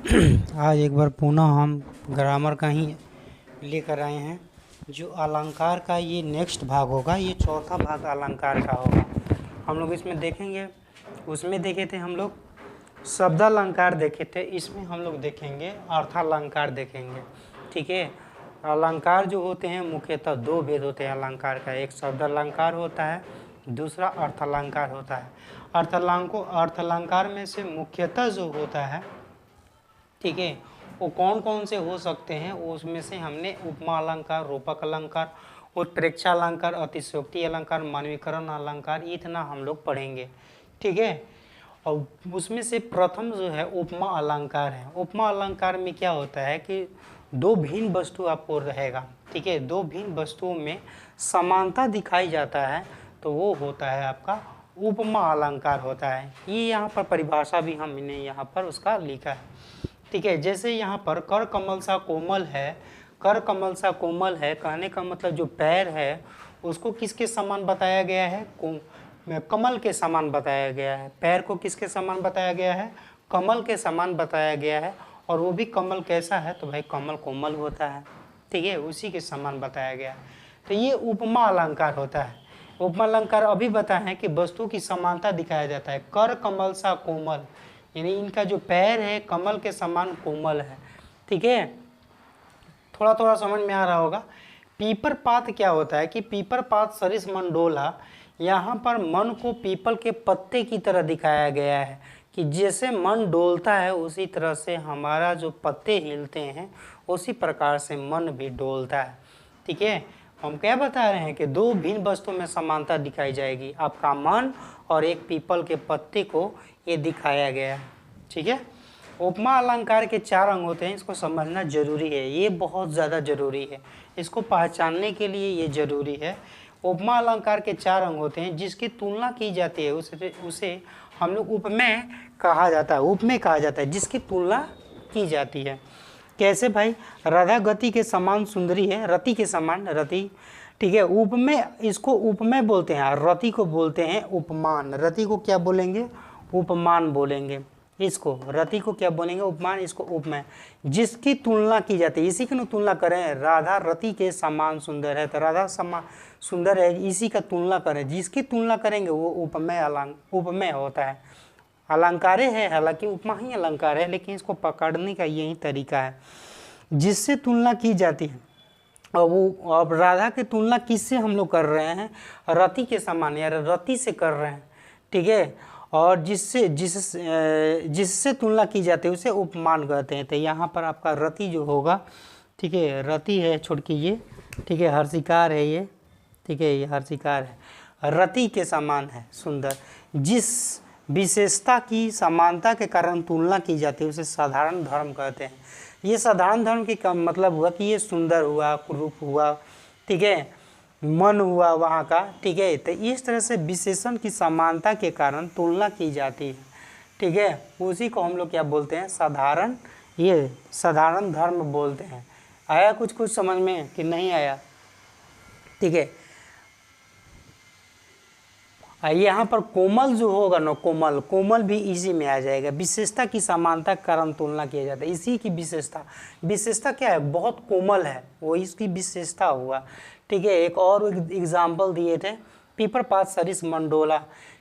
आज एक बार पुनः हम ग्रामर का ही लेकर आए हैं। जो अलंकार का ये नेक्स्ट भाग होगा, ये चौथा भाग अलंकार का होगा। हम लोग इसमें देखेंगे, उसमें देखे थे हम लोग शब्दालंकार देखे थे, इसमें हम लोग देखेंगे अर्थालंकार देखेंगे। ठीक है। अलंकार जो होते हैं मुख्यतः दो भेद होते हैं अलंकार का, एक शब्दालंकार होता है, दूसरा अर्थालंकार होता है। अर्थालंकार में से मुख्यतः जो होता है, ठीक है, वो कौन कौन से हो सकते हैं, उसमें से हमने उपमा अलंकार, रूपक अलंकार, उत्प्रेक्षा अलंकार, अतिशयोक्ति अलंकार, मानवीकरण अलंकार, इतना हम लोग पढ़ेंगे। ठीक है। और उसमें से प्रथम जो है उपमा अलंकार है। उपमा अलंकार में क्या होता है कि दो भिन्न वस्तु आपको रहेगा। ठीक है। दो भिन्न वस्तुओं में समानता दिखाई जाता है तो वो होता है आपका उपमा अलंकार होता है। ये यहाँ पर परिभाषा भी हमने यहाँ पर उसका लिखा है। ठीक है। जैसे यहाँ पर कर कमल सा कोमल है, कर कमल सा कोमल है कहने का मतलब जो पैर है उसको किसके समान बताया गया है, कमल के समान बताया गया है। पैर को किसके समान बताया गया है, कमल के समान बताया गया है। और वो भी कमल कैसा है, तो भाई कमल कोमल होता है। ठीक है, उसी के समान बताया गया है। तो ये उपमा अलंकार होता है। उपमा अलंकार अभी बताए हैं कि वस्तु की समानता दिखाया जाता है। कर कमल सा कोमल, यानी इनका जो पैर है कमल के समान कोमल है। ठीक है, थोड़ा थोड़ा समझ में आ रहा होगा। पीपर पात क्या होता है कि पीपर पात सरिस मन डोला, यहाँ पर मन को पीपल के पत्ते की तरह दिखाया गया है कि जैसे मन डोलता है उसी तरह से हमारा जो पत्ते हिलते हैं उसी प्रकार से मन भी डोलता है। ठीक है। हम क्या बता रहे हैं कि दो भिन्न वस्तुओं में समानता दिखाई जाएगी, आपका मन और एक पीपल के पत्ते को ये दिखाया गया है। ठीक है। उपमा अलंकार के चार अंग होते हैं, इसको समझना जरूरी है, ये बहुत ज़्यादा जरूरी है, इसको पहचानने के लिए ये जरूरी है। उपमा अलंकार के चार अंग होते हैं, जिसकी तुलना की जाती है उसे हम लोग उपमेय कहा जाता है। उपमेय कहा जाता है जिसकी तुलना की जाती है। कैसे भाई, राधा गति के समान सुंदरी है, रति के समान रति। ठीक है। उपमेय, इसको उपमेय बोलते हैं, रति को बोलते हैं उपमान। रति को क्या बोलेंगे, उपमान बोलेंगे। इसको रति को क्या बोलेंगे, उपमान, इसको उपमेय। जिसकी तुलना की जाती है, इसी की तुलना करें, राधा रति के समान सुंदर है तो राधा समान सुंदर है, इसी का तुलना करें, जिसकी तुलना करेंगे वो उपमेय होता है। अलंकारे है, हालांकि उपमा ही अलंकार है, लेकिन इसको पकड़ने का यही तरीका है। जिससे तुलना की जाती है, और वो अब राधा की तुलना किससे हम लोग कर रहे हैं, रति के समान या रति से कर रहे हैं। ठीक है। और जिससे तुलना की जाती है उसे उपमान कहते हैं। तो यहाँ पर आपका रति जो होगा, ठीक है, रति है, छोड़ कीजिए, ठीक है, हर्षिकार है ये, ठीक है, ये हर्षिकार है, रति के समान है, सुंदर। जिस विशेषता की समानता के कारण तुलना की जाती है उसे साधारण धर्म कहते हैं। ये साधारण धर्म की का मतलब हुआ कि ये सुंदर हुआ, कुरूप हुआ, ठीक है, मन हुआ वहाँ का। ठीक है। तो इस तरह से विशेषण की समानता के कारण तुलना की जाती है। ठीक है, उसी को हम लोग क्या बोलते हैं, साधारण, ये साधारण धर्म बोलते हैं। आया कुछ समझ में कि नहीं आया। ठीक है। यहाँ पर कोमल जो होगा ना, कोमल भी इसी में आ जाएगा। विशेषता की समानता के कारण तुलना किया जाता है, इसी की विशेषता क्या है, बहुत कोमल है, वो इसकी विशेषता हुआ। ठीक है। एक और एग्जाम्पल दिए थे, पीपर पात सरिस मन डोला।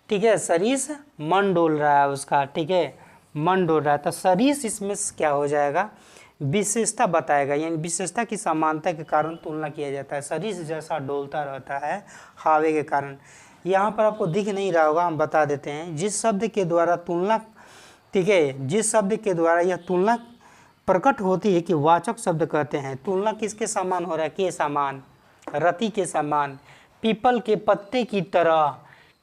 ठीक है, सरिस मन डोल रहा है उसका, ठीक है, मन डोल रहा है, तो सरिस इसमें क्या हो जाएगा, विशेषता बताएगा, यानी विशेषता की समानता के कारण तुलना किया जाता है। सरिस जैसा डोलता रहता है हवा के कारण। यहाँ पर आपको दिख नहीं रहा होगा, हम बता देते हैं। जिस शब्द के द्वारा तुलना, ठीक है, जिस शब्द के द्वारा यह तुलना प्रकट होती है कि वाचक शब्द कहते हैं। तुलना किसके समान हो रहा है, के समान, रति के समान, पीपल के पत्ते की तरह।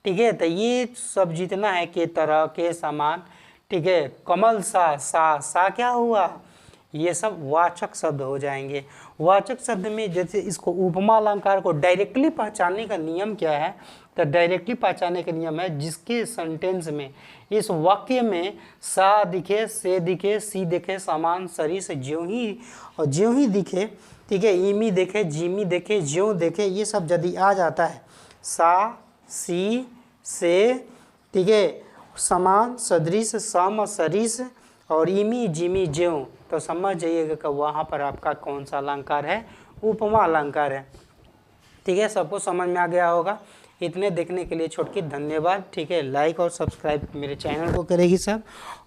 ठीक है। तो ये सब जितना है के तरह, के समान, ठीक है, कमल सा क्या हुआ, ये सब वाचक शब्द हो जाएंगे। वाचक शब्द में जैसे इसको उपमा अलंकार को डायरेक्टली पहचानने का नियम क्या है, तो डायरेक्टली पहचानने का नियम है जिसके सेंटेंस में, इस वाक्य में सा दिखे, से दिखे, सी दिखे, समान, सरिस, ज्यों ही दिखे, ठीक है, इमी देखे, जिमी देखे, ज्यों देखे, ये सब यदि आ जाता है, सा, सी, से, ठीक है, समान, सदृश, सम, सरिस, और इमी जिमी ज्यों, तो समझ जाइएगा कि वहाँ पर आपका कौन सा अलंकार है, उपमा अलंकार है। ठीक है, सबको समझ में आ गया होगा। इतने देखने के लिए छोटकी धन्यवाद। ठीक है, लाइक और सब्सक्राइब मेरे चैनल को करेगी सब,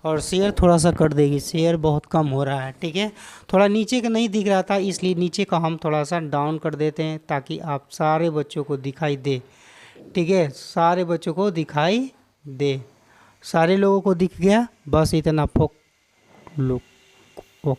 और शेयर थोड़ा सा कर देगी, शेयर बहुत कम हो रहा है। ठीक है, थोड़ा नीचे का नहीं दिख रहा था, इसलिए नीचे का हम थोड़ा सा डाउन कर देते हैं ताकि आप सारे बच्चों को दिखाई दे। ठीक है, सारे बच्चों को दिखाई दे, सारे लोगों को दिख गया, बस इतना फोक लो।